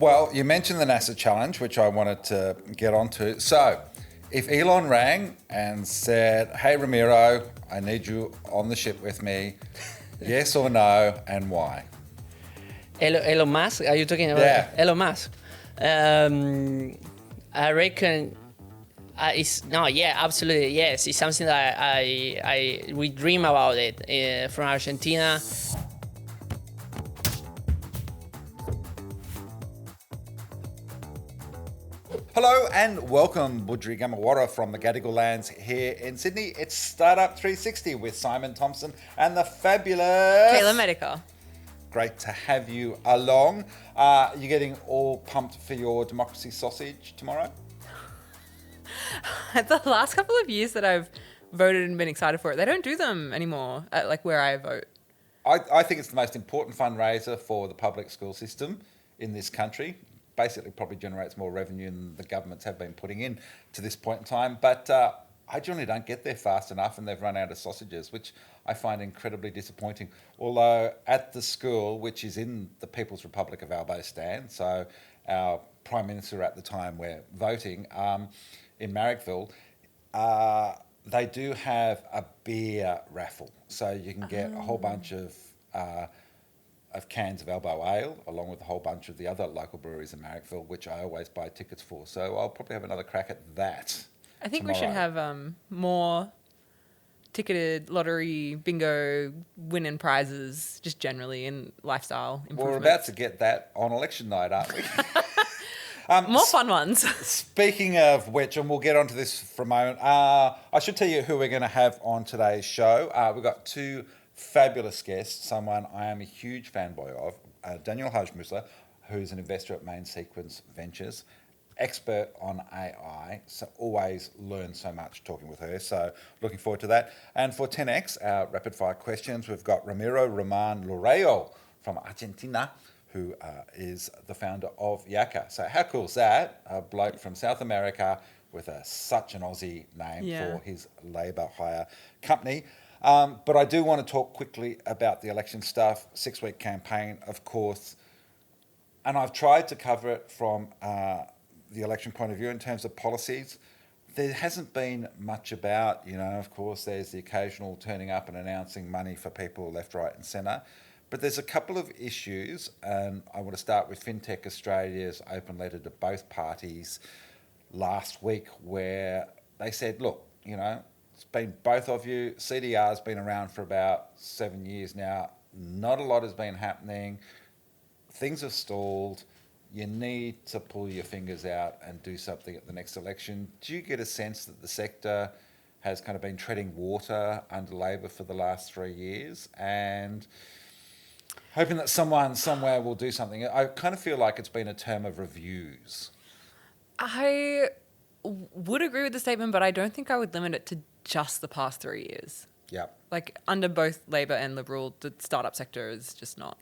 Well, you mentioned the NASA challenge, which I wanted to get onto. So, if Elon rang and said, "Hey Ramiro, I need you on the ship with me," yes or no, and why? Elon Musk? Are you talking about Elon Musk? I reckon absolutely yes. It's something that we dream about it from Argentina. Hello and welcome, Budri Gamawara from the Gadigal Lands here in Sydney. It's Startup 360 with Simon Thomsen and the fabulous Kayla Medica. Great to have you along. You're getting all pumped for your democracy sausage tomorrow? The last couple of years that I've voted and been excited for it, they don't do them anymore at like where I vote. I think it's the most important fundraiser for the public school system in this country. Basically probably generates more revenue than the governments have been putting in to this point in time. But I generally don't get there fast enough and they've run out of sausages, which I find incredibly disappointing. Although at the school, which is in the People's Republic of Albastan, so our Prime Minister at the time we're voting, in Marrickville, they do have a beer raffle. So you can get a whole bunch of cans of Elbow Ale, along with a whole bunch of the other local breweries in Marrickville, which I always buy tickets for. So I'll probably have another crack at that. I think tomorrow. We should have more ticketed lottery, bingo, winning prizes, just generally in lifestyle improvements. Well, we're about to get that on election night, aren't we? More fun ones. Speaking of which, and we'll get onto this for a moment, I should tell you who we're going to have on today's show. We've got two fabulous guests, someone I am a huge fanboy of, Daniellehaj Musa, who's an investor at Main Sequence Ventures, expert on AI, so always learn so much talking with her, so looking forward to that. And for 10X, our rapid fire questions, we've got Ramiro Roman Loreo from Argentina, who is the founder of Yaka. So how cool is that? A bloke from South America with such an Aussie name for his labour hire company. But I do want to talk quickly about the election stuff, 6-week campaign, of course. And I've tried to cover it from the election point of view in terms of policies. There hasn't been much about, of course, there's the occasional turning up and announcing money for people left, right and centre. But there's a couple of issues, and I want to start with FinTech Australia's open letter to both parties last week where they said, look, it's been both of you. CDR's been around for about 7 years now. Not a lot has been happening. Things have stalled. You need to pull your fingers out and do something at the next election. Do you get a sense that the sector has kind of been treading water under Labor for the last 3 years and hoping that someone somewhere will do something? I kind of feel like it's been a term of reviews. I would agree with the statement, but I don't think I would limit it to just the past 3 years. Yep. Like under both Labor and Liberal, the startup sector is just not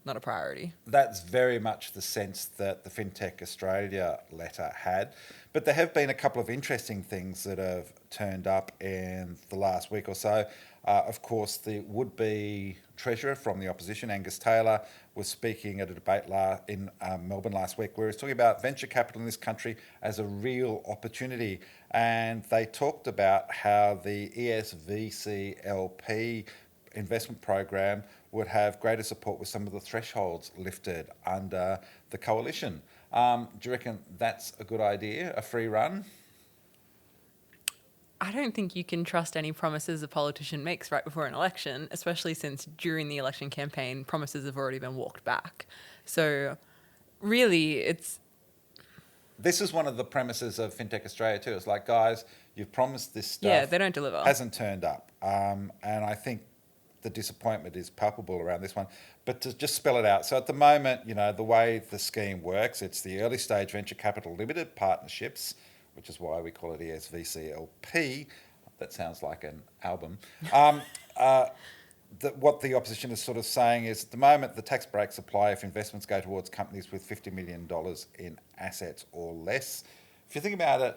a priority. That's very much the sense that the FinTech Australia letter had. But there have been a couple of interesting things that have turned up in the last week or so. Of course, the would-be Treasurer from the opposition, Angus Taylor, was speaking at a debate in Melbourne last week where he was talking about venture capital in this country as a real opportunity. And they talked about how the ESVCLP investment program would have greater support with some of the thresholds lifted under the coalition. Do you reckon that's a good idea, a free run? I don't think you can trust any promises a politician makes right before an election, especially since during the election campaign, promises have already been walked back. So really, This is one of the premises of FinTech Australia too. It's like, guys, you've promised this stuff. Yeah, they don't deliver. Hasn't turned up. And I think the disappointment is palpable around this one. But to just spell it out. So at the moment, the way the scheme works, it's the early stage venture capital limited partnerships, which is why we call it ESVCLP. That sounds like an album. What the opposition is sort of saying is at the moment the tax breaks apply if investments go towards companies with $50 million in assets or less. If you think about it,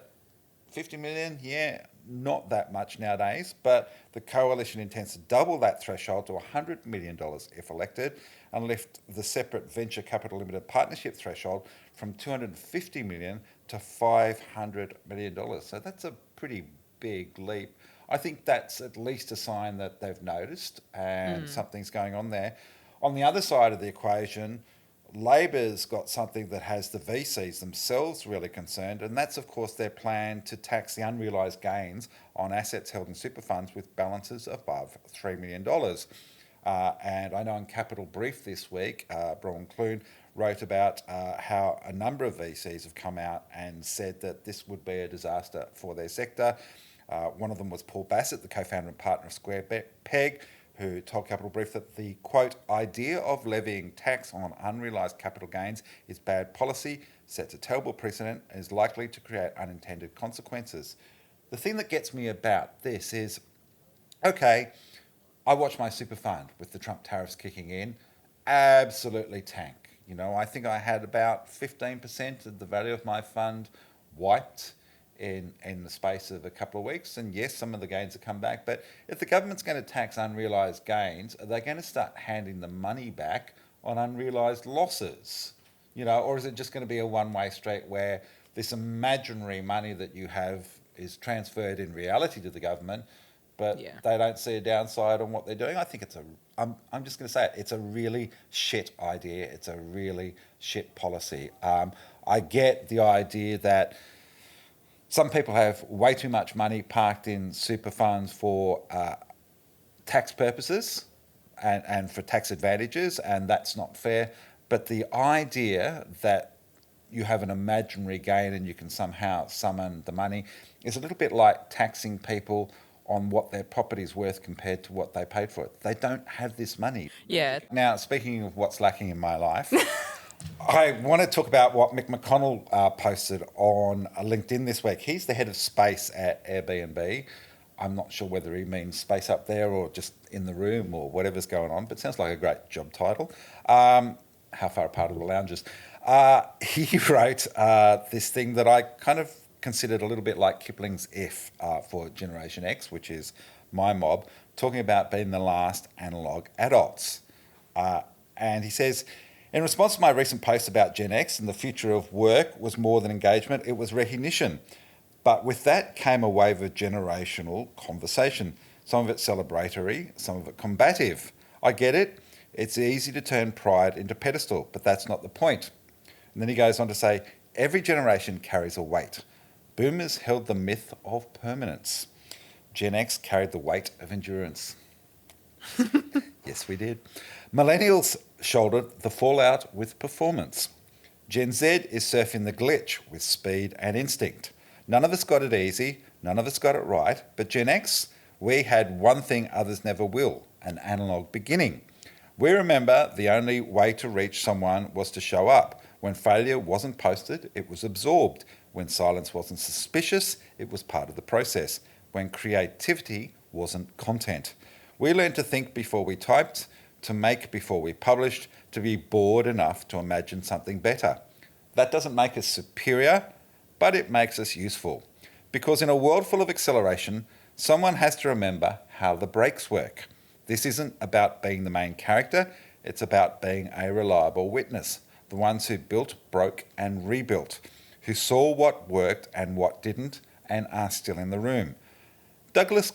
50 million, yeah, not that much nowadays, but the coalition intends to double that threshold to $100 million if elected and lift the separate venture capital limited partnership threshold from $250 million to $500 million. So that's a pretty big leap. I think that's at least a sign that they've noticed and something's going on there. On the other side of the equation, Labor's got something that has the VCs themselves really concerned, and that's, of course, their plan to tax the unrealised gains on assets held in super funds with balances above $3 million. And I know in Capital Brief this week, Brian Clune wrote about how a number of VCs have come out and said that this would be a disaster for their sector. One of them was Paul Bassett, the co-founder and partner of Square Peg, who told Capital Brief that the, quote, idea of levying tax on unrealised capital gains is bad policy, sets a terrible precedent, and is likely to create unintended consequences. The thing that gets me about this is, okay, I watch my super fund with the Trump tariffs kicking in, absolutely tank. You know, I think I had about 15% of the value of my fund wiped in the space of a couple of weeks. And yes, some of the gains have come back. But if the government's going to tax unrealised gains, are they going to start handing the money back on unrealised losses? You know, or is it just going to be a one-way street where this imaginary money that you have is transferred in reality to the government, but they don't see a downside on what they're doing? I think it's I'm just going to say it, it's a really shit idea. It's a really shit policy. I get the idea that some people have way too much money parked in super funds for tax purposes and for tax advantages, and that's not fair. But the idea that you have an imaginary gain and you can somehow summon the money is a little bit like taxing people on what their property's worth compared to what they paid for it. They don't have this money. Yeah. Now, speaking of what's lacking in my life, I want to talk about what Mick McConnell posted on LinkedIn this week. He's the head of space at Airbnb. I'm not sure whether he means space up there or just in the room or whatever's going on, but it sounds like a great job title. How far apart are the lounges? He wrote this thing that I kind of considered a little bit like Kipling's F for Generation X, which is my mob, talking about being the last analogue adults. And he says, in response to my recent post about Gen X and the future of work was more than engagement, it was recognition. But with that came a wave of generational conversation, some of it celebratory, some of it combative. I get it. It's easy to turn pride into pedestal, but that's not the point. And then he goes on to say, every generation carries a weight. Boomers held the myth of permanence. Gen X carried the weight of endurance. Yes, we did. Millennials shouldered the fallout with performance. Gen Z is surfing the glitch with speed and instinct. None of us got it easy, none of us got it right, but Gen X, we had one thing others never will, an analogue beginning. We remember the only way to reach someone was to show up. When failure wasn't posted, it was absorbed. When silence wasn't suspicious, it was part of the process. When creativity wasn't content. We learned to think before we typed, to make before we published, to be bored enough to imagine something better. That doesn't make us superior, but it makes us useful. Because in a world full of acceleration, someone has to remember how the brakes work. This isn't about being the main character, it's about being a reliable witness. The ones who built, broke and rebuilt, who saw what worked and what didn't and are still in the room. Douglas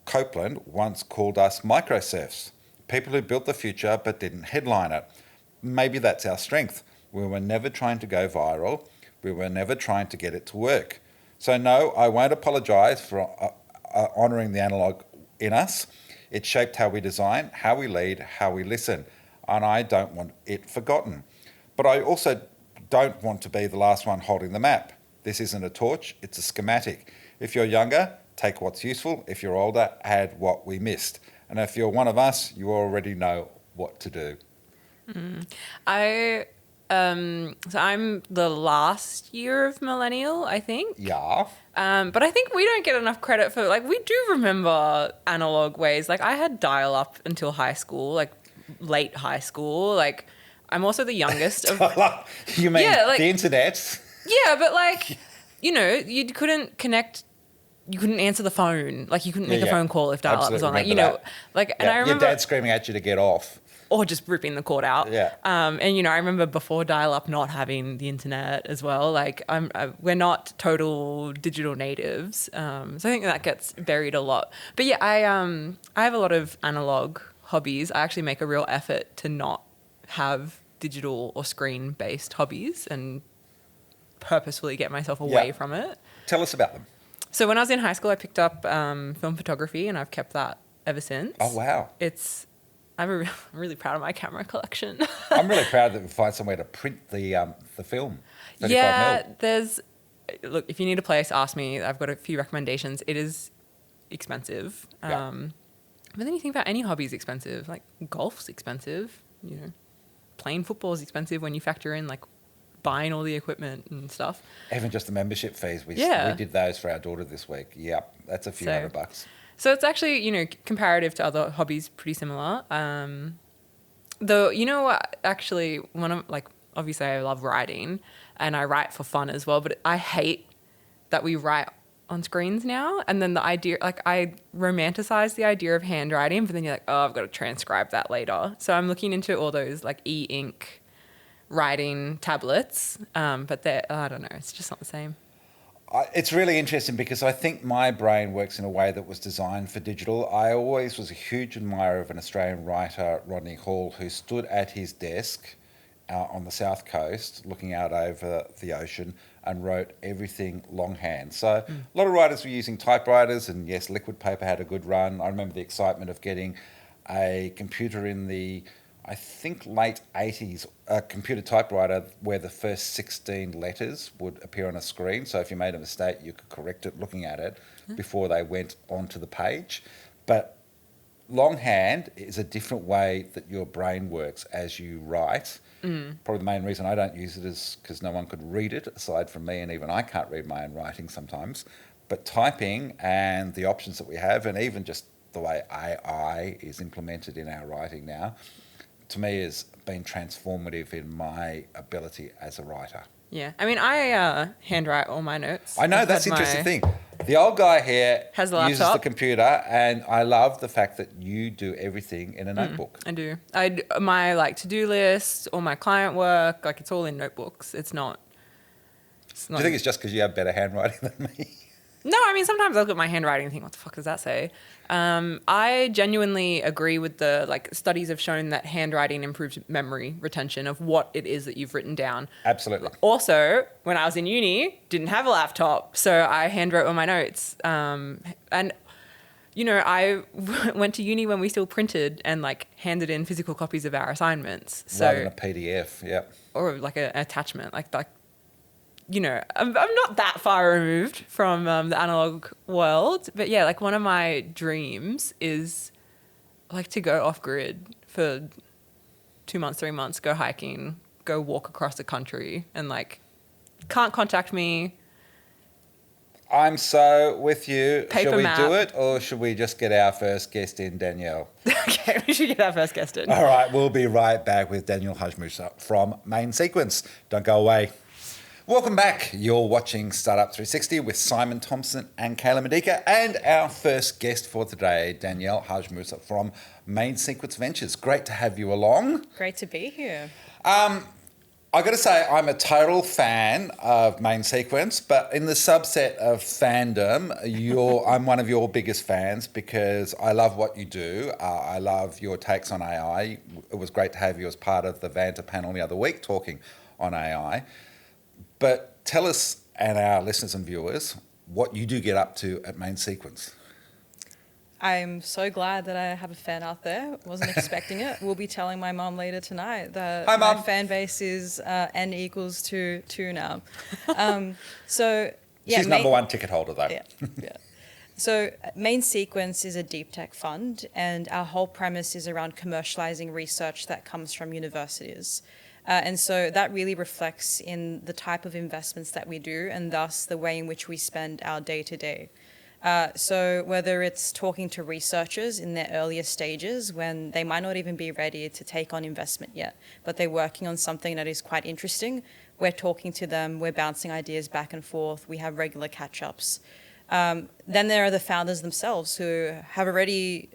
Copeland once called us microserfs, people who built the future but didn't headline it. Maybe that's our strength. We were never trying to go viral. We were never trying to get it to work. So no, I won't apologise for honouring the analogue in us. It shaped how we design, how we lead, how we listen, and I don't want it forgotten. But I also don't want to be the last one holding the map. This isn't a torch, it's a schematic. If you're younger, take what's useful. If you're older, add what we missed. And if you're one of us, you already know what to do. So I'm the last year of millennial, I think. Yeah. But I think we don't get enough credit for, like, we do remember analog ways. Like, I had dial-up until high school, like late high school. Like, I'm also the youngest of... You mean the internet? Yeah, but like you couldn't connect. You couldn't answer the phone. Like, you couldn't make a phone call if dial-up was on. Like, Remember like, and Yeah, I remember... Your dad screaming at you to get off. Or just ripping the cord out. Yeah. And, I remember before dial-up not having the internet as well. Like, we're not total digital natives. So I think that gets buried a lot. But yeah, I have a lot of analog hobbies. I actually make a real effort to not have digital or screen-based hobbies and purposefully get myself away from it. Tell us about them. So when I was in high school, I picked up film photography, and I've kept that ever since. Oh, wow. I'm really proud of my camera collection. I'm really proud that we find somewhere to print the film. 35 Yeah, mil. look, if you need a place, ask me. I've got a few recommendations. It is expensive. Yeah. But then you think about any hobby is expensive. Like, golf's expensive. Playing football is expensive when you factor in, like, buying all the equipment and stuff. Even just the membership fees. We did those for our daughter this week. Yeah, that's a few $100. So it's actually, comparative to other hobbies, pretty similar. Though, what, actually, obviously I love writing, and I write for fun as well, but I hate that we write on screens now. And then the idea, like, I romanticize the idea of handwriting, but then you're like, oh, I've got to transcribe that later. So I'm looking into all those, like, e-ink writing tablets, but I don't know, it's just not the same. It's really interesting because I think my brain works in a way that was designed for digital. I always was a huge admirer of an Australian writer, Rodney Hall, who stood at his desk on the south coast looking out over the ocean and wrote everything longhand. So a lot of writers were using typewriters, and yes, liquid paper had a good run. I remember the excitement of getting a computer in the, I think, late 80s, a computer typewriter where the first 16 letters would appear on a screen. So if you made a mistake, you could correct it looking at it before they went onto the page. But longhand is a different way that your brain works as you write. Probably the main reason I don't use it is because no one could read it aside from me, and even I can't read my own writing sometimes. But typing and the options that we have, and even just the way AI is implemented in our writing now, to me has been transformative in my ability as a writer. Yeah. I mean, I handwrite all my notes. I know, that's the interesting thing. The old guy here has a uses the laptop. computer, and I love the fact that you do everything in a notebook. I do. My to-do list, all my client work, like, it's all in notebooks. It's not. Do you think it's just because you have better handwriting than me? No, I mean, sometimes I look at my handwriting and think, what the fuck does that say? I genuinely agree with the, studies have shown that handwriting improves memory retention of what it is that you've written down. Absolutely. Also, when I was in uni, didn't have a laptop, so I handwrote all my notes. And, I went to uni when we still printed and, handed in physical copies of our assignments. So, rather than a PDF, yep. Or, an attachment, I'm not that far removed from the analog world, but yeah, one of my dreams is to go off grid for 2 months, 3 months, go hiking, go walk across the country, and can't contact me. I'm so with you. Paper Should we map. do it, or should we just get our first guest in, Danielle? Okay, we should get our first guest in. All right, we'll be right back with Daniellehaj Musa from Main Sequence. Don't go away. Welcome back. You're watching Startup 360 with Simon Thomsen and Kayla Medica, and our first guest for today, Daniellehaj Musa from Main Sequence Ventures. Great to have you along. Great to be here. I got to say, I'm a total fan of Main Sequence, but in the subset of fandom, I'm one of your biggest fans because I love what you do. I love your takes on AI. It was great to have you as part of the Vanta panel the other week talking on AI. But tell us and our listeners and viewers what you do get up to at Main Sequence. I'm so glad that I have a fan out there. Wasn't expecting it. We'll be telling my mum later tonight that Hi, my Mum. fan base is n equals to 2 now. So yeah, She's number one ticket holder, though. Yeah. So Main Sequence is a deep tech fund, and our whole premise is around commercializing research that comes from universities. And so that really reflects in the type of investments that we do, and thus the way in which we spend our day-to-day. So whether it's talking to researchers in their earlier stages when they might not even be ready to take on investment yet, but they're working on something that is quite interesting, we're talking to them, we're bouncing ideas back and forth, we have regular catch-ups. Then there are the founders themselves who have already,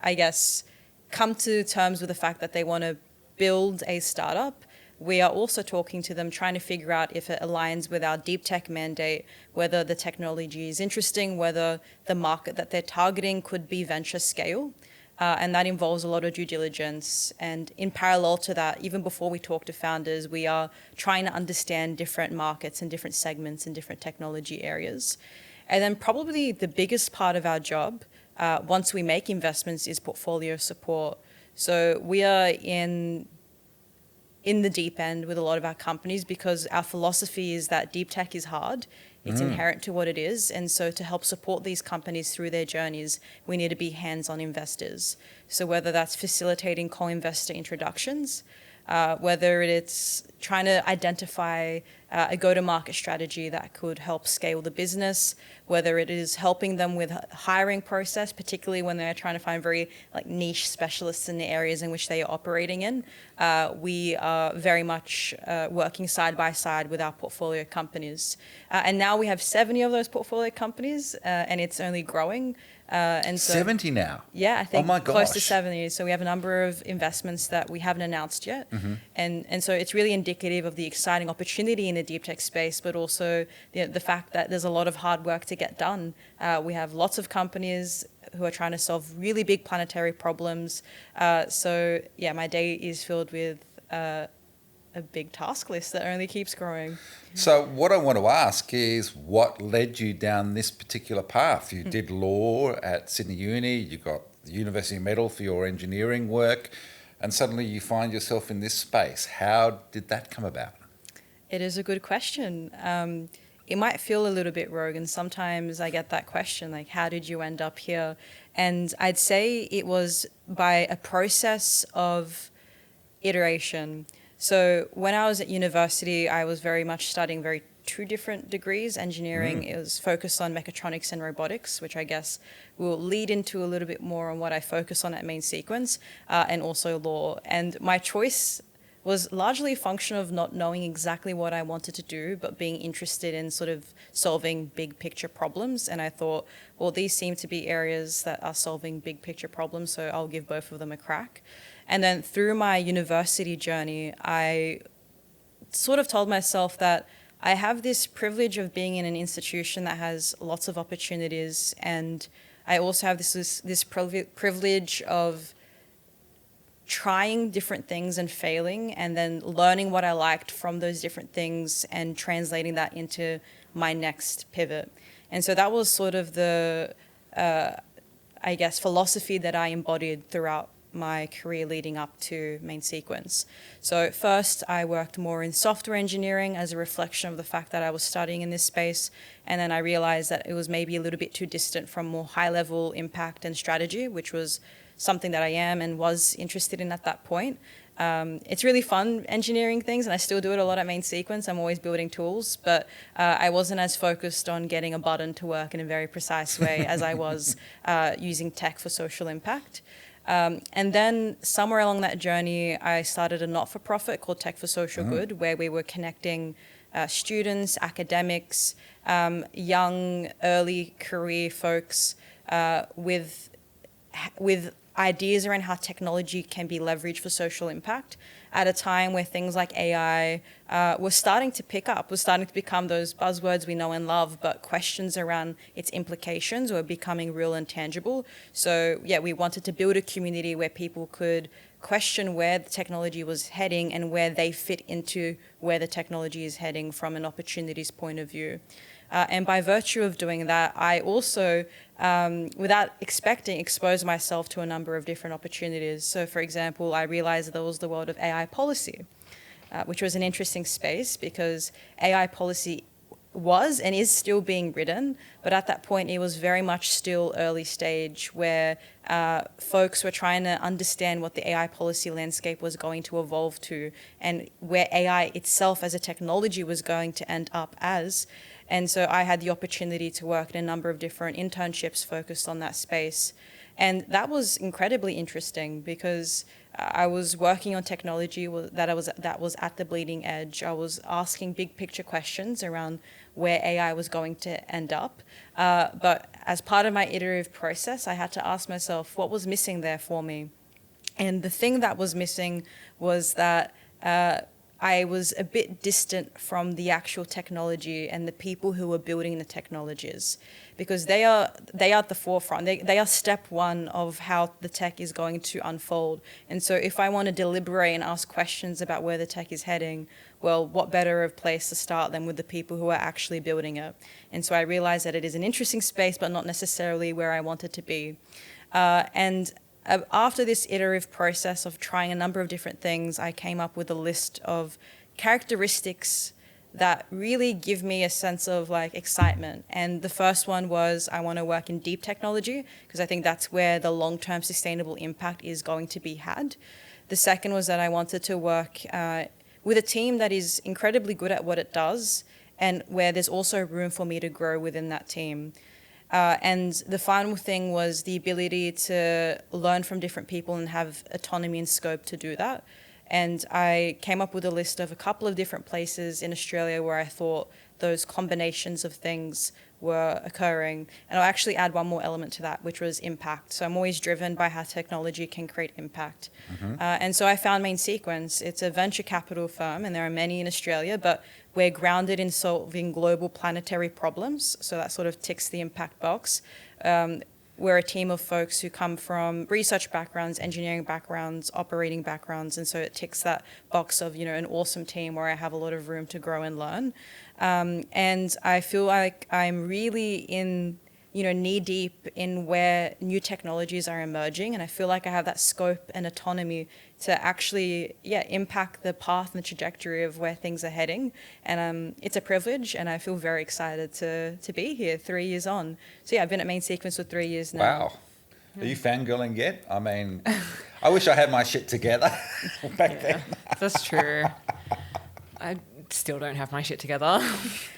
I guess, come to terms with the fact that they want to build a startup. We are also talking to them, trying to figure out if it aligns with our deep tech mandate, whether the technology is interesting, whether the market that they're targeting could be venture scale. And that involves a lot of due diligence. And in parallel to that, even before we talk to founders, we are trying to understand different markets and different segments and different technology areas. And then probably the biggest part of our job, once we make investments, is portfolio support. So we are in the deep end with a lot of our companies because our philosophy is that deep tech is hard. It's inherent to what it is. And so to help support these companies through their journeys, we need to be hands-on investors. So whether that's facilitating co-investor introductions, whether it's trying to identify a go-to-market strategy that could help scale the business, whether it is helping them with hiring process, particularly when they're trying to find very niche specialists in the areas in which they are operating in. We are very much working side by side with our portfolio companies. And now we have 70 of those portfolio companies, and it's only growing. And so 70 now? Yeah, I think oh my close to gosh. 70. So we have a number of investments that we haven't announced yet. And so it's really indicative of the exciting opportunity in the deep tech space, but also the fact that there's a lot of hard work to get done. We have lots of companies who are trying to solve really big planetary problems. So yeah, my day is filled with a big task list that only keeps growing. So what I want to ask is what led you down this particular path? You did law at Sydney Uni, you got the University Medal for your engineering work, and suddenly you find yourself in this space. How did that come about? It is a good question. It might feel a little bit rogue, and sometimes I get that question, like, how did you end up here? And I'd say it was by a process of iteration. So when I was at university, I was very much studying two different degrees. Engineering is focused on mechatronics and robotics, which I guess will lead into a little bit more on what I focus on at main sequence, and also law. And my choice was largely a function of not knowing exactly what I wanted to do, but being interested in sort of solving big picture problems. And I thought, well, these seem to be areas that are solving big picture problems, so I'll give both of them a crack. And then through my university journey, I sort of told myself that I have this privilege of being in an institution that has lots of opportunities, and I also have this privilege of trying different things and failing, and then learning what I liked from those different things and translating that into my next pivot. And so that was sort of the, I guess, philosophy that I embodied throughout my career leading up to main sequence. So first I worked more in software engineering as a reflection of the fact that I was studying in this space, and then I realized that it was maybe a little bit too distant from more high level impact and strategy, which was something that I am and was interested in at that point. It's really fun engineering things, and I still do it a lot at main sequence. I'm always building tools, but I wasn't as focused on getting a button to work in a very precise way as I was using tech for social impact. And then somewhere along that journey, I started a not-for-profit called Tech for Social Good, where we were connecting students, academics, young, early career folks with ideas around how technology can be leveraged for social impact at a time where things like AI were starting to pick up, was starting to become those buzzwords we know and love, but questions around its implications were becoming real and tangible. So yeah, we wanted to build a community where people could question where the technology was heading and where they fit into where the technology is heading from an opportunities point of view. And by virtue of doing that, I also, without expecting, exposed myself to a number of different opportunities. So for example, I realized there was the world of AI policy, which was an interesting space because AI policy was and is still being written, but at that point it was very much still early stage where folks were trying to understand what the AI policy landscape was going to evolve to and where AI itself as a technology was going to end up as. And so I had the opportunity to work in a number of different internships focused on that space. And that was incredibly interesting because I was working on technology that was at the bleeding edge. I was asking big picture questions around where AI was going to end up. But as part of my iterative process, I had to ask myself what was missing there for me. And the thing that was missing was that I was a bit distant from the actual technology and the people who were building the technologies, because they are at the forefront. They are step one of how the tech is going to unfold. And so if I want to deliberate and ask questions about where the tech is heading, well, what better of place to start than with the people who are actually building it? And so I realized that it is an interesting space, but not necessarily where I want it to be. After this iterative process of trying a number of different things, I came up with a list of characteristics that really give me a sense of like excitement. And the first one was I want to work in deep technology because I think that's where the long-term sustainable impact is going to be had. The second was that I wanted to work with a team that is incredibly good at what it does and where there's also room for me to grow within that team. And the final thing was the ability to learn from different people and have autonomy and scope to do that. And I came up with a list of a couple of different places in Australia where I thought those combinations of things were occurring. And I'll actually add one more element to that, which was impact. So I'm always driven by how technology can create impact. And so I found Main Sequence. It's a venture capital firm, and there are many in Australia, but we're grounded in solving global planetary problems. So that sort of ticks the impact box. We're a team of folks who come from research backgrounds, engineering backgrounds, operating backgrounds. And so it ticks that box of, an awesome team where I have a lot of room to grow and learn. And I feel like I'm really in, knee deep in where new technologies are emerging. And I feel like I have that scope and autonomy to actually, impact the path and the trajectory of where things are heading. And it's a privilege, and I feel very excited to be here 3 years on. So I've been at Main Sequence for 3 years now. Wow. Are you fangirling yet? I mean, I wish I had my shit together back then. That's true. I still don't have my shit together.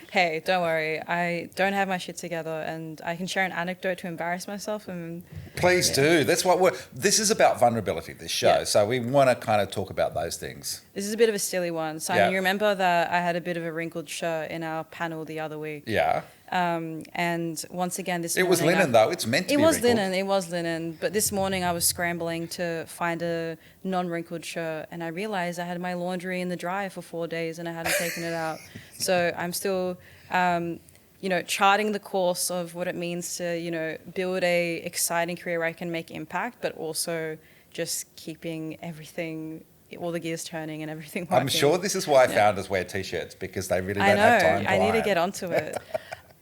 Hey, don't worry. I don't have my shit together, and I can share an anecdote to embarrass myself. And Please do. That's what this is about, vulnerability, this show. Yeah. So we want to kind of talk about those things. this is a bit of a silly one. Simon, you remember that I had a bit of a wrinkled shirt in our panel the other week? Yeah. And once again, this It morning... was linen, though. It's meant to be wrinkled. It was linen. But this morning I was scrambling to find a non-wrinkled shirt, and I realized I had my laundry in the dryer for 4 days and I hadn't taken it out. So I'm still, charting the course of what it means to, build a exciting career where I can make impact, but also just keeping everything, all the gears turning and everything working. I'm sure this is why founders wear T-shirts, because they really don't have time to I need to iron. get onto it.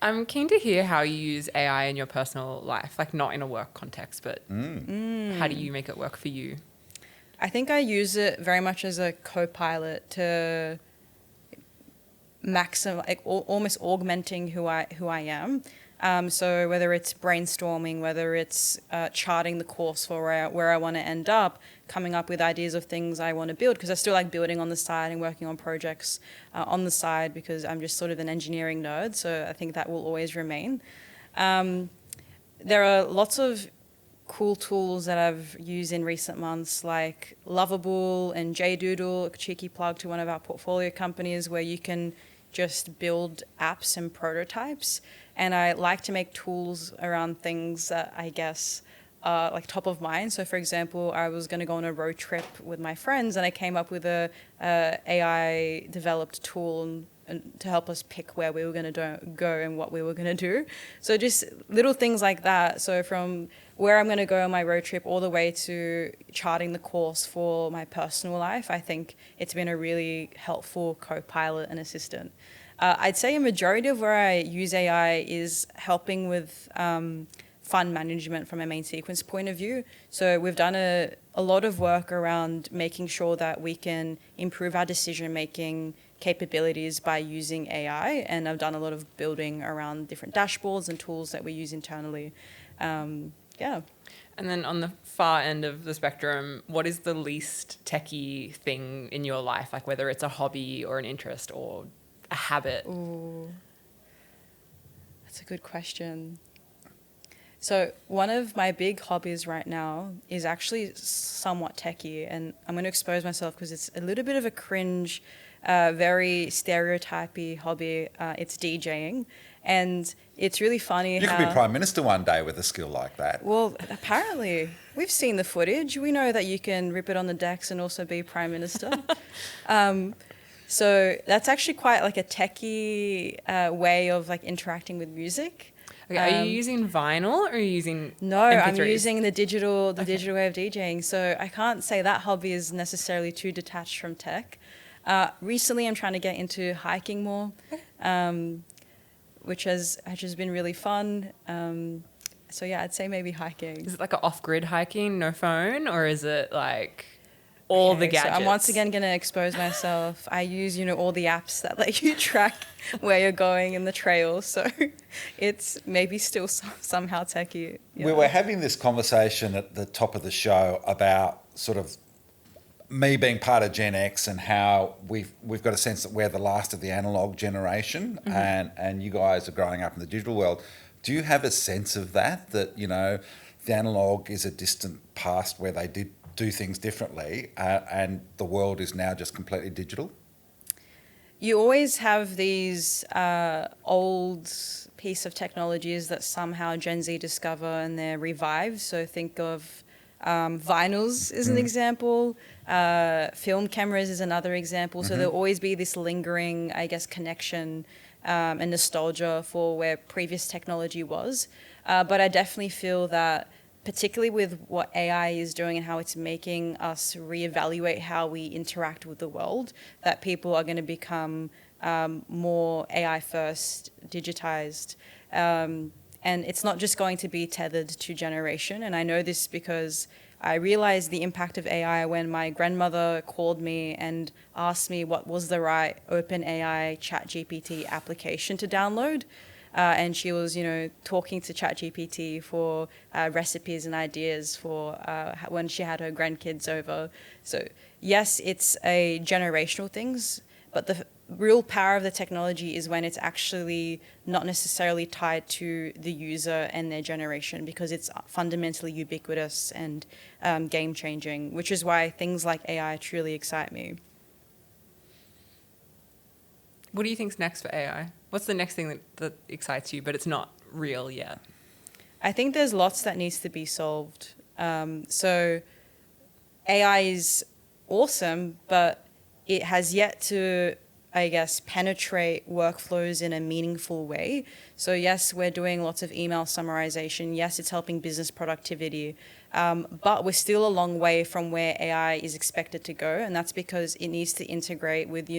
I'm keen to hear how you use AI in your personal life, like not in a work context, but how do you make it work for you? I think I use it very much as a co-pilot to almost augmenting who I am. So whether it's brainstorming, whether it's charting the course for where I want to end up, coming up with ideas of things I want to build, because I still like building on the side and working on projects on the side, because I'm just sort of an engineering nerd. So I think that will always remain. There are lots of cool tools that I've used in recent months, like Lovable and JDoodle, a cheeky plug to one of our portfolio companies, where you can just build apps and prototypes. And I like to make tools around things that I guess are like top of mind. So for example, I was going to go on a road trip with my friends, and I came up with a AI developed tool and to help us pick where we were going to go and what we were going to do. So just little things like that. So from where I'm going to go on my road trip all the way to charting the course for my personal life, I think it's been a really helpful co-pilot and assistant. I'd say a majority of where I use AI is helping with fund management from a Main Sequence point of view. So we've done a lot of work around making sure that we can improve our decision-making capabilities by using AI, and I've done a lot of building around different dashboards and tools that we use internally. And then on the far end of the spectrum, what is the least techie thing in your life? Like whether it's a hobby or an interest or a habit? Ooh, that's a good question. So one of my big hobbies right now is actually somewhat techie, and I'm going to expose myself because it's a little bit of a cringe, very stereotypy hobby. It's DJing, and it's really funny You how... could be Prime Minister one day with a skill like that. Well, apparently, we've seen the footage. We know that you can rip it on the decks and also be Prime Minister. So that's actually quite like a techie way of like interacting with music. Okay, are you using vinyl or are you using No, MP3s? I'm using the digital way of DJing. So I can't say that hobby is necessarily too detached from tech. Recently, I'm trying to get into hiking more, which has been really fun. So yeah, I'd say maybe hiking. Is it like an off-grid hiking, no phone, or is it like all the Okay, gadgets? So I'm once again going to expose myself. I use, all the apps that let you track where you're going in the trail. So it's maybe still somehow techie. We were having this conversation at the top of the show about sort of me being part of Gen X and how we've got a sense that we're the last of the analog generation, and you guys are growing up in the digital world. Do you have a sense of that the analog is a distant past where they did do things differently, and the world is now just completely digital? You always have these old piece of technologies that somehow Gen Z discover and they're revived. So think of vinyls is an example. Film cameras is another example. So there'll always be this lingering, I guess, connection and nostalgia for where previous technology was. But I definitely feel that, particularly with what AI is doing and how it's making us reevaluate how we interact with the world, that people are going to become more AI first, digitized. And it's not just going to be tethered to generation. And I know this because I realized the impact of AI when my grandmother called me and asked me what was the right OpenAI ChatGPT application to download. And she was, talking to ChatGPT for recipes and ideas for when she had her grandkids over. So yes, it's a generational things, but the real power of the technology is when it's actually not necessarily tied to the user and their generation, because it's fundamentally ubiquitous and game-changing, which is why things like AI truly excite me. What do you think's next for AI? What's the next thing that excites you, but it's not real yet? I think there's lots that needs to be solved. So AI is awesome, but it has yet to, I guess, penetrate workflows in a meaningful way. So yes, we're doing lots of email summarization. Yes, it's helping business productivity. But we're still a long way from where AI is expected to go. And that's because it needs to integrate with,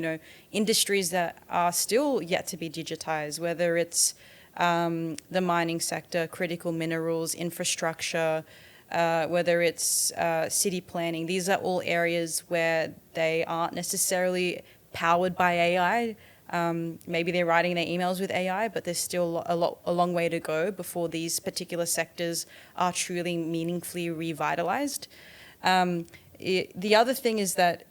industries that are still yet to be digitized, whether it's the mining sector, critical minerals, infrastructure, whether it's city planning. These are all areas where they aren't necessarily powered by AI. Maybe they're writing their emails with AI, but there's still a long way to go before these particular sectors are truly meaningfully revitalized. The other thing is that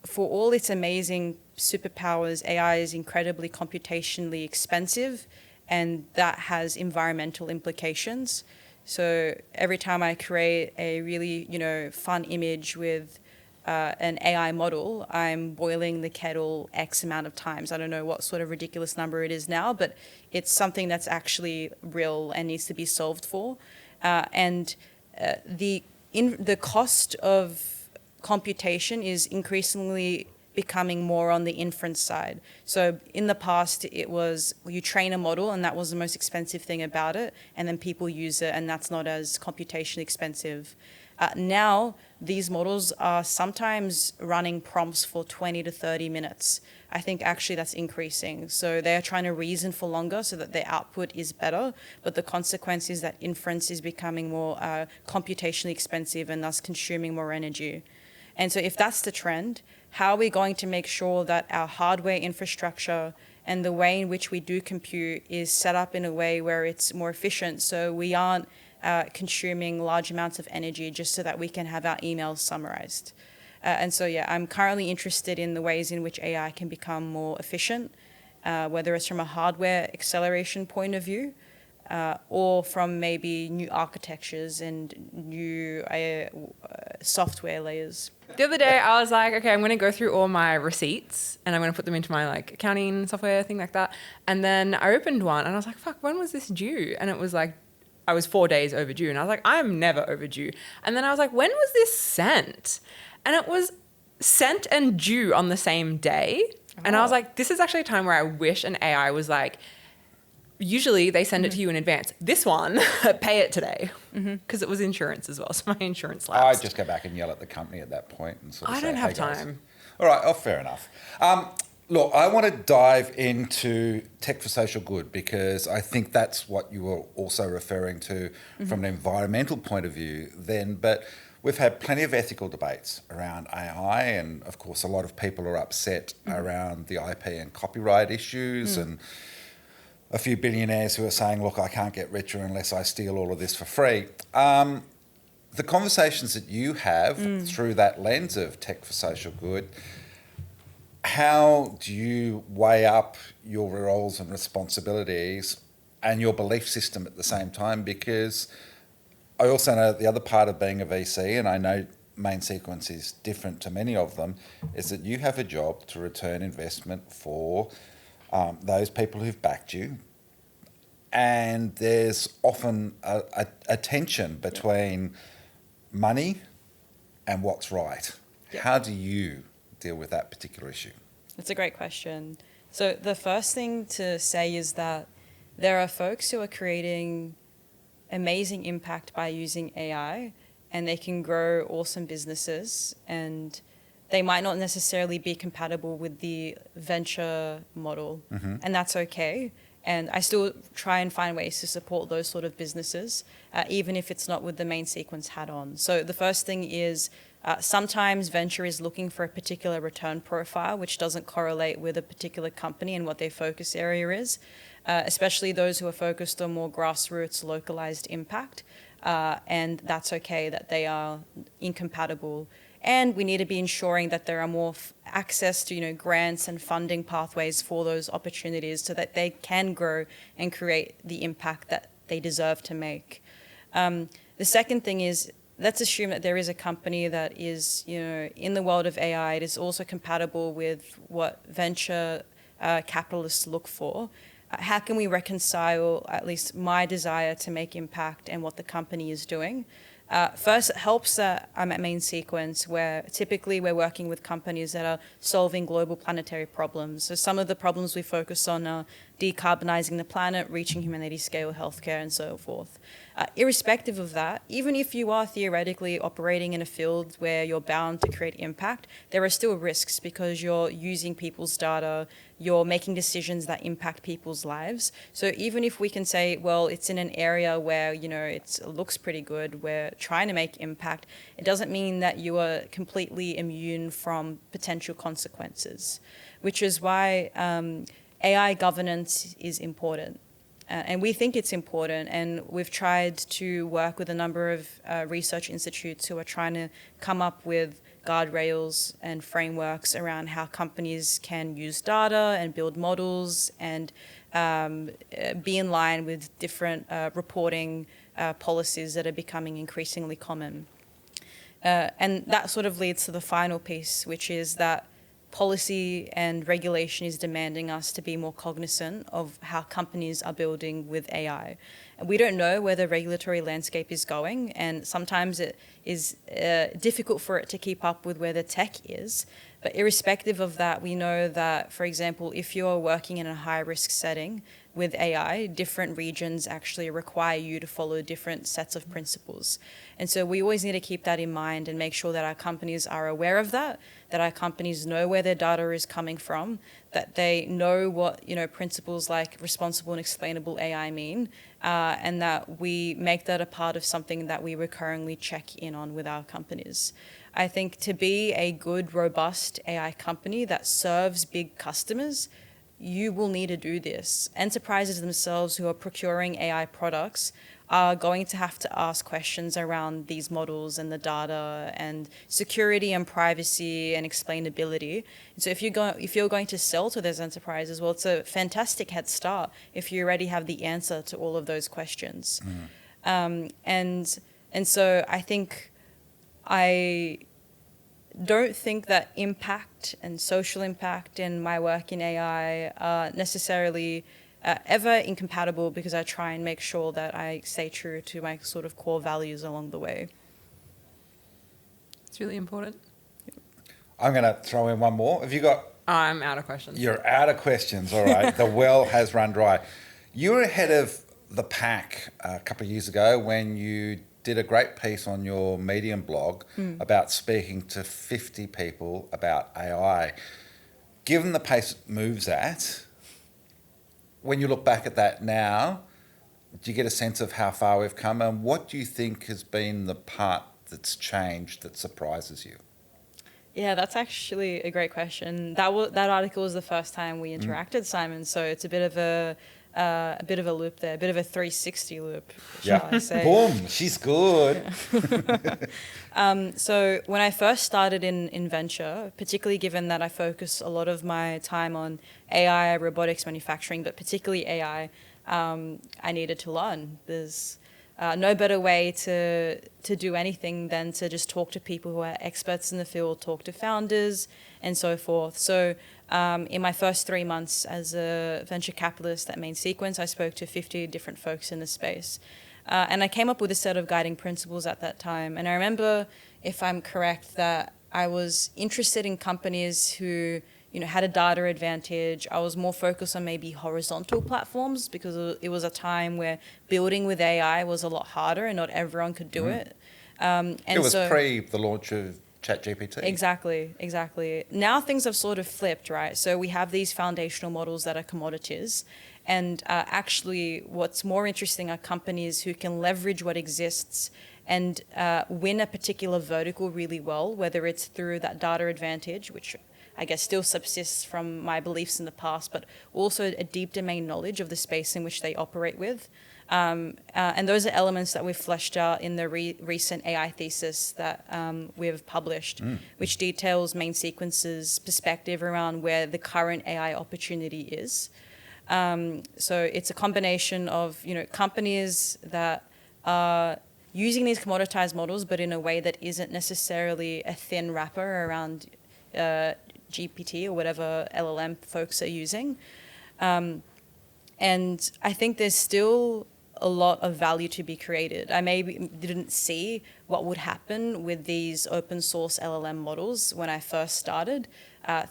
for all its amazing superpowers, AI is incredibly computationally expensive, and that has environmental implications. So every time I create a really, fun image with an AI model, I'm boiling the kettle X amount of times. I don't know what sort of ridiculous number it is now, but it's something that's actually real and needs to be solved for. The cost of computation is increasingly becoming more on the inference side. So in the past, it was you train a model and that was the most expensive thing about it, and then people use it and that's not as computationally expensive. Now, these models are sometimes running prompts for 20 to 30 minutes. I think actually that's increasing. So they're trying to reason for longer so that their output is better, but the consequence is that inference is becoming more computationally expensive and thus consuming more energy. And so if that's the trend, how are we going to make sure that our hardware infrastructure and the way in which we do compute is set up in a way where it's more efficient, so we aren't consuming large amounts of energy just so that we can have our emails summarized? I'm currently interested in the ways in which AI can become more efficient, whether it's from a hardware acceleration point of view, or from maybe new architectures and new software layers. The other day, I was like, okay, I'm going to go through all my receipts and I'm going to put them into my like accounting software, thing like that. And then I opened one and I was like, fuck, when was this due? And it was like, I was 4 days overdue. And I was like, I'm never overdue. And then I was like, when was this sent? And it was sent and due on the same day. And I was like, this is actually a time where I wish an AI was like, usually they send it to you in advance. This one, pay it today. Because it was insurance as well. So my insurance lapsed. I just go back and yell at the company at that point and sort of I say, don't have "Hey, guys." time. All right, fair enough. Look, I want to dive into tech for social good because I think that's what you were also referring to from an environmental point of view then. But we've had plenty of ethical debates around AI, and of course, a lot of people are upset around the IP and copyright issues, and a few billionaires who are saying, look, I can't get richer unless I steal all of this for free. The conversations that you have through that lens of tech for social good, how do you weigh up your roles and responsibilities and your belief system at the same time? Because I also know the other part of being a VC, and I know Main Sequence is different to many of them, is that you have a job to return investment for those people who've backed you. And there's often a tension between money and what's right. Yep. How do you deal with that particular issue? That's a great question. So the first thing to say is that there are folks who are creating amazing impact by using AI, and they can grow awesome businesses, and they might not necessarily be compatible with the venture model, and that's okay. And I still try and find ways to support those sort of businesses, even if it's not with the Main Sequence hat on. So the first thing is sometimes venture is looking for a particular return profile, which doesn't correlate with a particular company and what their focus area is, especially those who are focused on more grassroots, localized impact. And that's okay that they are incompatible. And we need to be ensuring that there are more access to, grants and funding pathways for those opportunities so that they can grow and create the impact that they deserve to make. The second thing is, let's assume that there is a company that is, in the world of AI, it is also compatible with what venture capitalists look for. How can we reconcile at least my desire to make impact and what the company is doing? First, it helps that I'm at Main Sequence, where typically we're working with companies that are solving global planetary problems. So some of the problems we focus on are decarbonizing the planet, reaching humanity scale healthcare, and so forth. Irrespective of that, even if you are theoretically operating in a field where you're bound to create impact, there are still risks because you're using people's data, you're making decisions that impact people's lives. So even if we can say, well, it's in an area where, it looks pretty good, we're trying to make impact, it doesn't mean that you are completely immune from potential consequences, which is why AI governance is important. And we think it's important, and we've tried to work with a number of research institutes who are trying to come up with guardrails and frameworks around how companies can use data and build models and be in line with different reporting policies that are becoming increasingly common. And that sort of leads to the final piece, which is that policy and regulation is demanding us to be more cognizant of how companies are building with AI. And we don't know where the regulatory landscape is going, and sometimes it is difficult for it to keep up with where the tech is. But irrespective of that, we know that, for example, if you're working in a high-risk setting with AI, different regions actually require you to follow different sets of principles. And so we always need to keep that in mind and make sure that our companies are aware of that our companies know where their data is coming from, that they know what principles like responsible and explainable AI mean, and that we make that a part of something that we recurringly check in on with our companies. I think to be a good, robust AI company that serves big customers, you will need to do this. Enterprises themselves who are procuring AI products are going to have to ask questions around these models and the data and security and privacy and explainability. So if you're going to sell to those enterprises, well, it's a fantastic head start if you already have the answer to all of those questions. And so I think I don't think that impact and social impact in my work in AI are necessarily ever incompatible, because I try and make sure that I stay true to my sort of core values along the way. It's really important. I'm going to throw in one more. Have you got... I'm out of questions. You're out of questions, all right. The well has run dry. You were ahead of the pack a couple of years ago when you did a great piece on your Medium blog about speaking to 50 people about AI. Given the pace it moves at, when you look back at that now, do you get a sense of how far we've come, and what do you think has been the part that's changed that surprises you? Yeah, that's actually a great question. That article was the first time we interacted, Simon. So it's a bit of a loop there, a bit of a 360 loop, shall I say? Boom, she's good. So when I first started in venture, particularly given that I focus a lot of my time on AI, robotics, manufacturing, but particularly AI, I needed to learn. There's no better way to do anything than to just talk to people who are experts in the field, talk to founders, and so forth. So in my first 3 months as a venture capitalist at Main Sequence, I spoke to 50 different folks in the space. And I came up with a set of guiding principles at that time. And I remember, if I'm correct, that I was interested in companies who had a data advantage. I was more focused on maybe horizontal platforms, because it was a time where building with AI was a lot harder and not everyone could do it. And it was pre the launch of ChatGPT. Exactly. Now things have sort of flipped, right? So we have these foundational models that are commodities. And actually, what's more interesting are companies who can leverage what exists and win a particular vertical really well, whether it's through that data advantage, which I guess still subsists from my beliefs in the past, but also a deep domain knowledge of the space in which they operate with. And those are elements that we've fleshed out in the recent AI thesis that we've published, which details Main Sequence's perspective around where the current AI opportunity is. So it's a combination of companies that are using these commoditized models, but in a way that isn't necessarily a thin wrapper around GPT or whatever LLM folks are using. And I think there's still a lot of value to be created. I maybe didn't see what would happen with these open source LLM models when I first started.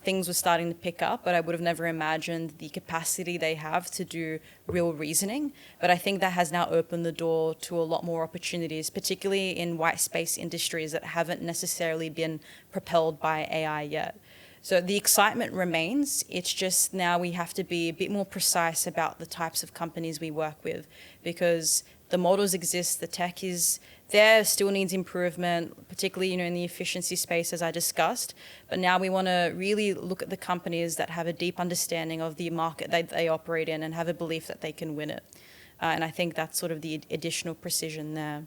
Things were starting to pick up, but I would have never imagined the capacity they have to do real reasoning. But I think that has now opened the door to a lot more opportunities, particularly in white space industries that haven't necessarily been propelled by AI yet. So the excitement remains. It's just now we have to be a bit more precise about the types of companies we work with, because the models exist, the tech is there, still needs improvement, particularly in the efficiency space, as I discussed. But now we want to really look at the companies that have a deep understanding of the market that they operate in and have a belief that they can win it. And I think that's sort of the additional precision there.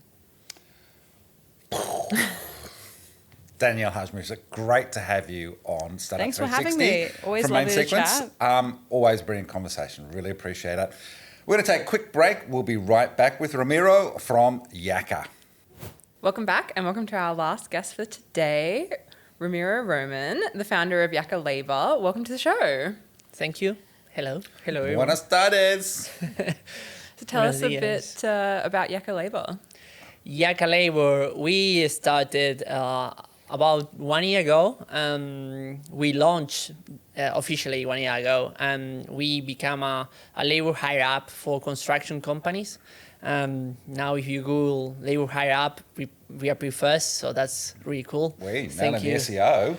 Daniellehaj Musa, great to have you on Startup Thanks 360. for having me. Always from lovely Main to Sequence. chat. Always brilliant conversation. Really appreciate it. We're going to take a quick break. We'll be right back with Ramiro from Yaka. Welcome back, and welcome to our last guest for today, Ramiro Roman, the founder of Yaka Labor. Welcome to the show. Thank you. Hello, everyone. Buenas tardes. So tell us a bit about Yaka Labor. Yaka Labor, we started about 1 year ago. We launched officially 1 year ago, and we become a labor hire app for construction companies. Now if you Google labor hire app, we appear first, so that's really cool. Wait, Thank you. SEO.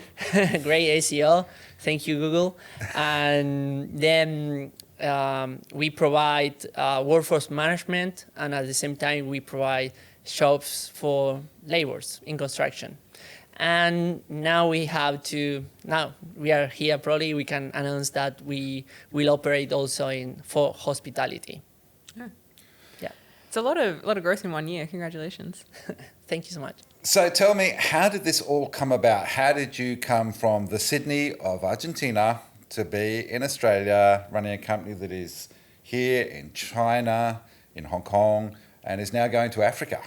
Great SEO. Thank you, Google. And then we provide workforce management, and at the same time we provide jobs for laborers in construction. And now we are here. Probably we can announce that we will operate also for hospitality. Yeah. Yeah. It's a lot of growth in 1 year. Congratulations. Thank you so much. So tell me, how did this all come about? How did you come from the Sydney of Argentina to be in Australia, running a company that is here in China, in Hong Kong, and is now going to Africa?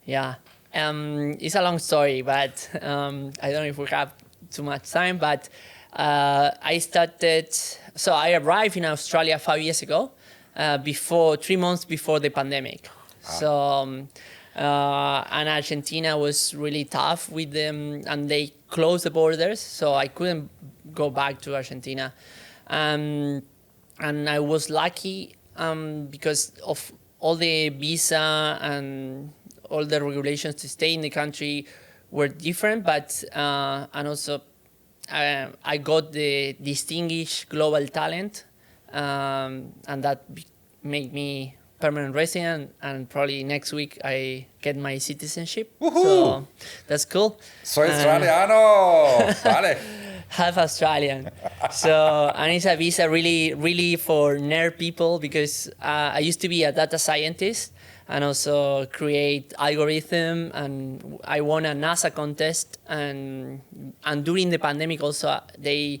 Yeah. It's a long story, but I don't know if we have too much time. But I arrived in Australia 5 years ago, 3 months before the pandemic. So, and Argentina was really tough with them, and they closed the borders, so I couldn't go back to Argentina. And I was lucky because of all the visa and all the regulations to stay in the country were different, but and also I got the distinguished global talent, and that made me permanent resident, and probably next week I get my citizenship. Woohoo! So that's cool. Soy australiano! Vale. Half Australian. So, and it's a visa really for nerd people, because I used to be a data scientist and also create algorithm, and I won a NASA contest, and during the pandemic also I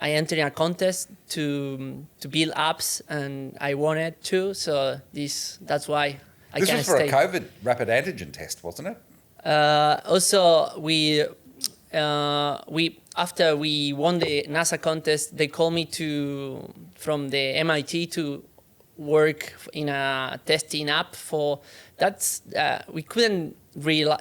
entered in a contest to build apps, and I won it too. So that's why I This can was for stay. a COVID rapid antigen test, wasn't it? Also, we after we won the NASA contest, they called me from the MIT to work in a testing app for that's we couldn't really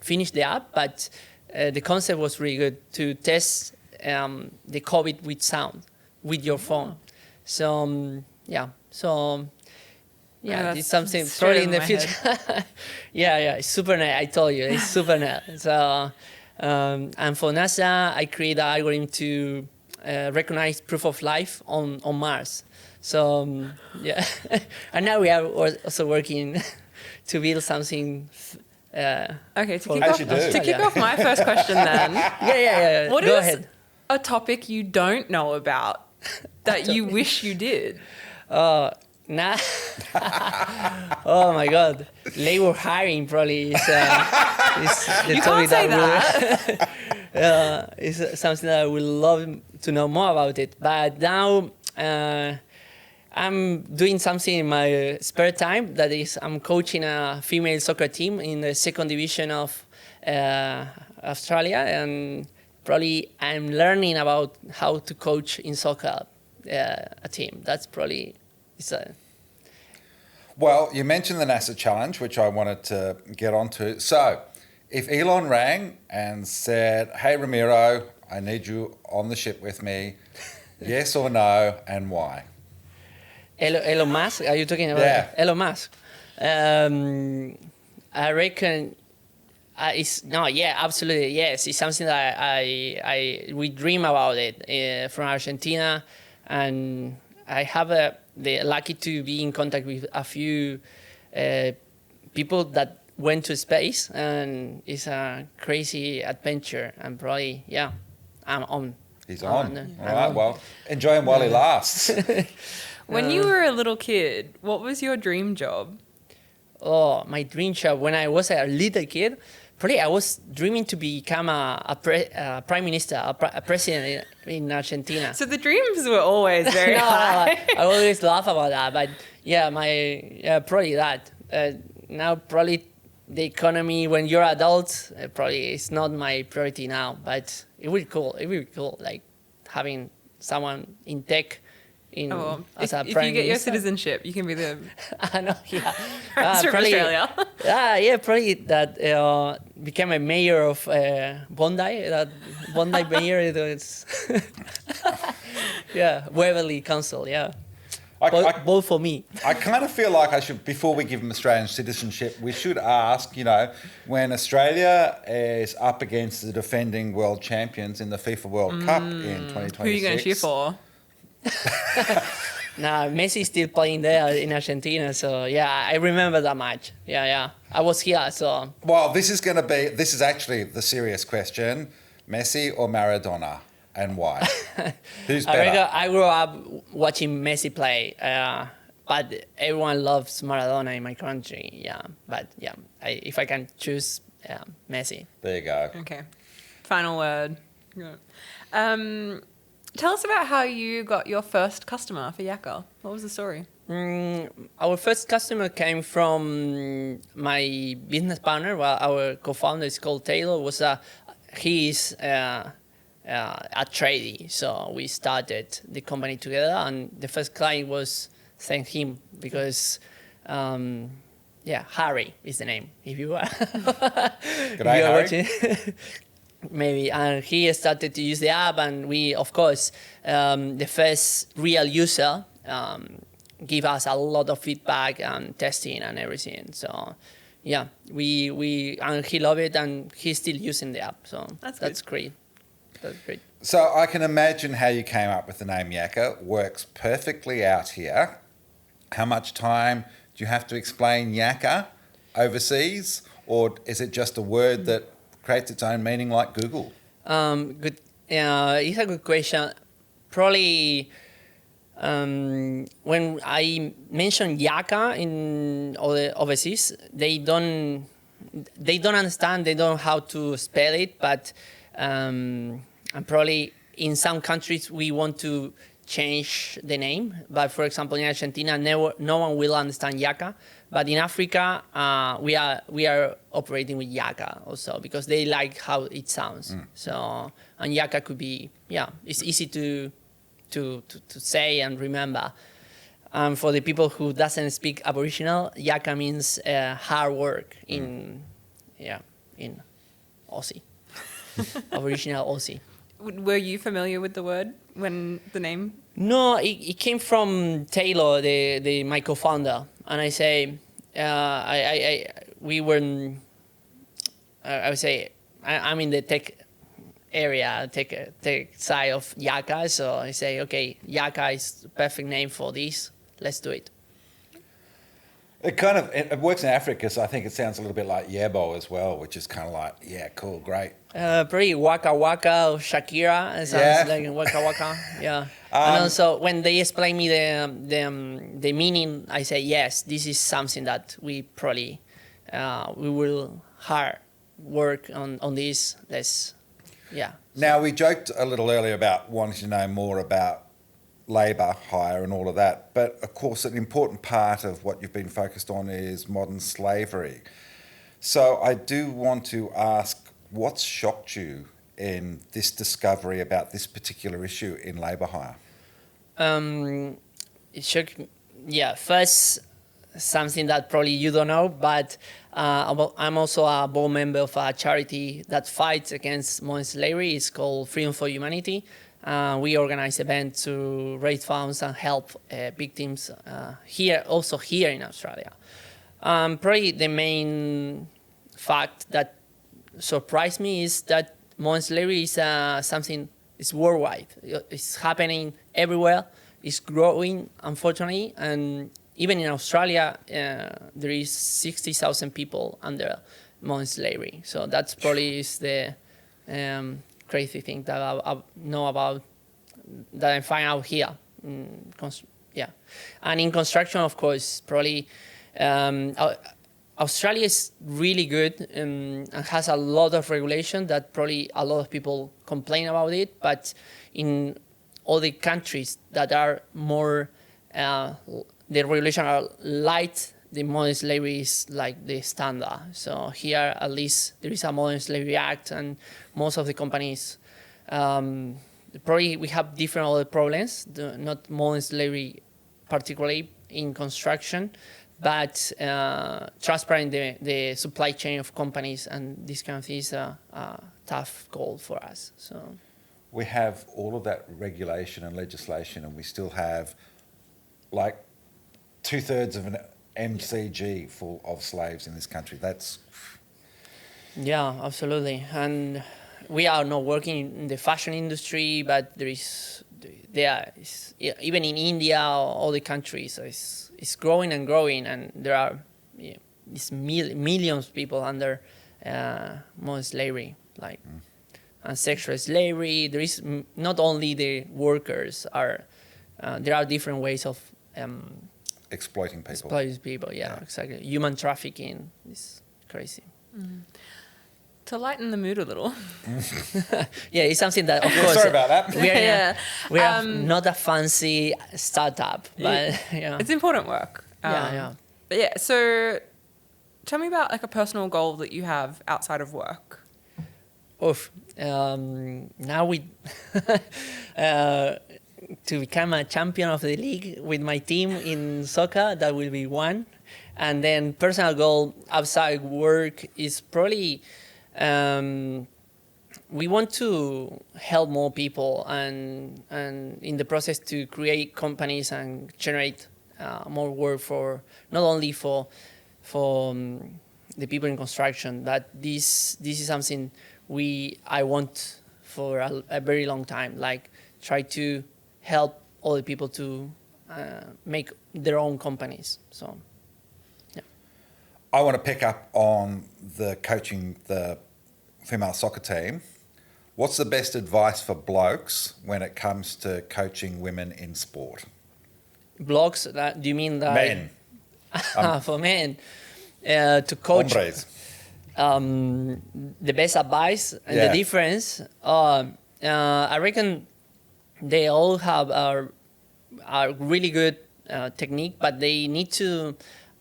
finish the app, but the concept was really good to test the COVID with sound with your phone. So it's something straight probably in over the my future. yeah, it's super net. I told you, it's super net. So and for NASA, I created an algorithm to recognize proof of life on Mars. So and now we are also working to build something. Okay, For- As you do. to kick off my first question then, Yeah. what Go is ahead. a topic you don't know about that you wish you did? Nah. Oh my God, labor hiring probably is the You topic can't say that. It's something that I would love to know more about it. But now I'm doing something in my spare time. That is, I'm coaching a female soccer team in the second division of Australia, and probably I'm learning about how to coach in soccer a team. That's probably Well, you mentioned the NASA challenge, which I wanted to get onto. So, if Elon rang and said, "Hey, Ramiro, I need you on the ship with me," yes or no, and why? Elon Musk. Are you talking about Yeah. Elon Musk? I reckon absolutely yes. It's something that we dream about it from Argentina, and I have the lucky to be in contact with a few people that went to space, and it's a crazy adventure. And probably I'm on. He's I'm on. there. All right, well, enjoy him while he lasts. When you were a little kid, what was your dream job? Oh, my dream job when I was a little kid, probably I was dreaming to become a prime minister, a president in Argentina. So the dreams were always very No, high. I always laugh about that, but probably that. Now probably the economy when you're adult probably it's not my priority now, but it would be cool. It would be cool, like having someone in tech. As a if prime you get your minister. citizenship, you can be the I know, yeah. Minister of Australia. Probably that became a mayor of Bondi. That Bondi mayor is, Waverley Council. Yeah, both for me. I kind of feel like I should, before we give him Australian citizenship, we should ask, when Australia is up against the defending world champions in the FIFA World Cup in 2026. Who are you going to cheer for? Nah, Messi is still playing there in Argentina, so yeah, I remember that match. Yeah. I was here, so Well, this is actually the serious question. Messi or Maradona, and why? Who's better? I grew up watching Messi play, but everyone loves Maradona in my country. Yeah, but yeah, if I can choose, Messi. There you go. Okay. Final word. Tell us about how you got your first customer for Yaka. What was the story? Our first customer came from my business partner. Well, our co-founder is called Taylor. He is a tradie, so we started the company together. And the first client was thank him because, Harry is the name. If you are, Good day, Harry. watching. Maybe, and he started to use the app, and we, of course, the first real user give us a lot of feedback and testing and everything. So, yeah, and he loved it, and he's still using the app. So that's great. That's great. So I can imagine how you came up with the name Yaka. Works perfectly out here. How much time do you have to explain Yaka overseas, or is it just a word that creates its own meaning like Google? Good. It's a good question. Probably when I mention Yaka in other overseas, they don't understand. They don't know how to spell it. But and probably in some countries we want to change the name. But for example, in Argentina, no one will understand Yaka. But in Africa, we are operating with Yaka also because they like how it sounds. So, and Yaka could be, it's easy to say and remember. For the people who doesn't speak Aboriginal, Yaka means hard work in Aussie, Aboriginal Aussie. Were you familiar with the word when the name? No, it came from Taylor, my co-founder, and I say, I'm in the tech area, tech side of Yaka, so I say, okay, Yaka is the perfect name for this. Let's do it. It works in Africa, so I think it sounds a little bit like Yebo as well, which is kind of like, yeah, cool, great. Pretty Waka Waka or Shakira. It sounds like Waka Waka. Yeah. And also when they explain me the meaning, I say yes. This is something that we probably we will hard work on this. Now we joked a little earlier about wanting to know more about labour hire and all of that, but of course an important part of what you've been focused on is modern slavery. So I do want to ask, what's shocked you in this discovery about this particular issue in labour hire? It shocked me. Yeah, first, something that probably you don't know, but I'm also a board member of a charity that fights against modern slavery. It's called Freedom for Humanity. We organize events to raise funds and help victims here in Australia. Probably the main fact that surprised me is that modern slavery is something is worldwide. It's happening everywhere. It's growing, unfortunately, and even in Australia, there is 60,000 people under modern slavery. So that's probably is the crazy thing that I know about, that I find out here. And in construction, of course, probably Australia is really good and has a lot of regulation that probably a lot of people complain about it, but in all the countries that are more, the regulation are light, the modern slavery is like the standard. So here, at least, there is a Modern Slavery Act, and most of the companies, probably we have different other problems, not modern slavery particularly in construction, but transparent the supply chain of companies and this kind of thing is a tough goal for us. So we have all of that regulation and legislation, and we still have like 2/3 of an MCG full of slaves in this country. That's... Yeah, absolutely. And we are not working in the fashion industry, but there is they are even in India or all the countries. So it's growing and growing, and there are these millions of people under modern slavery, like and sexual slavery. There is not only the workers are. There are different ways of exploiting people. Exploiting people, yeah, exactly. Human trafficking is crazy. To lighten the mood a little. Yeah, it's something that, of course, sorry about that. We are not a fancy startup, but it's important work. Yeah. But yeah, so tell me about like a personal goal that you have outside of work. Now we to become a champion of the league with my team in soccer, that will be one. And then personal goal outside work is probably we want to help more people and in the process to create companies and generate more work for not only for the people in construction, but this is something I want for a very long time. Like try to help all the people to make their own companies. So, yeah. I want to pick up on the coaching the female soccer team. What's the best advice for blokes when it comes to coaching women in sport? Blokes? Do you mean that? Men. For men, to coach. Hombres. The best advice and the difference. I reckon they all have a really good technique, but they need to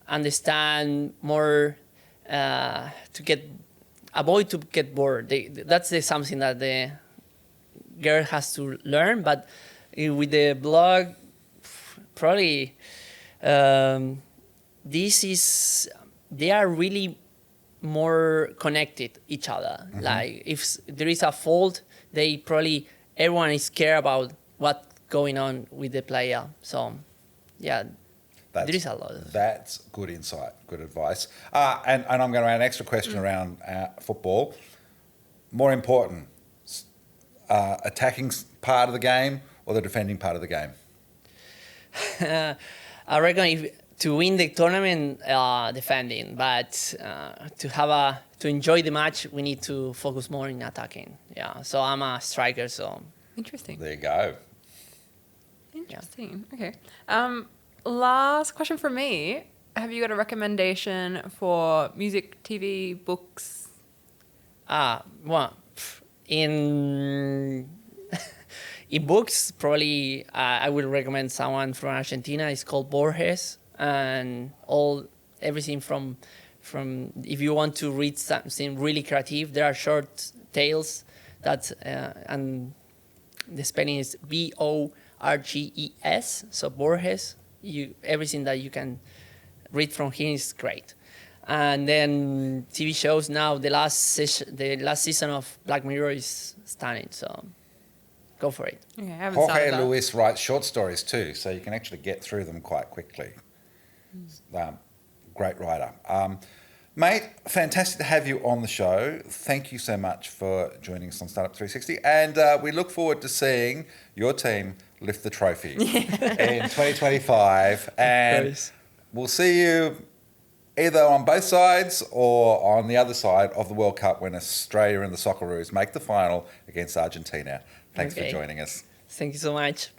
understand more to avoid to get bored. That's something that the girl has to learn. But with the blog, probably they are really more connected each other. Mm-hmm. Like if there is a fault, everyone is care about what's going on with the player. So, yeah, there is a lot of That's good insight, good advice. And I'm going to add an extra question around football. More important, attacking part of the game or the defending part of the game? I reckon to win the tournament, defending, but to enjoy the match, we need to focus more in attacking. Yeah, so I'm a striker, so. Interesting. There you go. Interesting. Yeah. Okay. Last question from me. Have you got a recommendation for music, TV, books? Well, in books, probably I would recommend someone from Argentina. It's called Borges, and everything from if you want to read something really creative, there are short tales that and the spelling is Borges. So Borges. Everything that you can read from him is great. And then TV shows now, the last season of Black Mirror is stunning, so go for it. Okay, I haven't Jorge Luis writes short stories too, so you can actually get through them quite quickly. Great writer. Mate, fantastic to have you on the show. Thank you so much for joining us on Startup 360. And we look forward to seeing your team lift the trophy in 2025. And we'll see you either on both sides or on the other side of the World Cup when Australia and the Socceroos make the final against Argentina. Thanks for joining us. Thank you so much.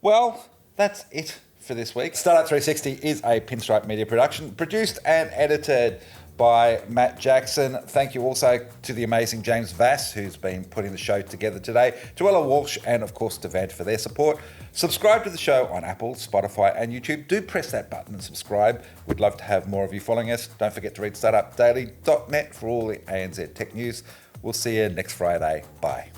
Well, that's it for this week. Startup 360 is a Pinstripe Media production, produced and edited by Matt Jackson. Thank you also to the amazing James Vass, who's been putting the show together today, to Ella Walsh, and of course to Vant for their support. Subscribe to the show on Apple, Spotify and YouTube. Do press that button and subscribe. We'd love to have more of you following us. Don't forget to read startupdaily.net for all the ANZ tech news. We'll see you next Friday. Bye.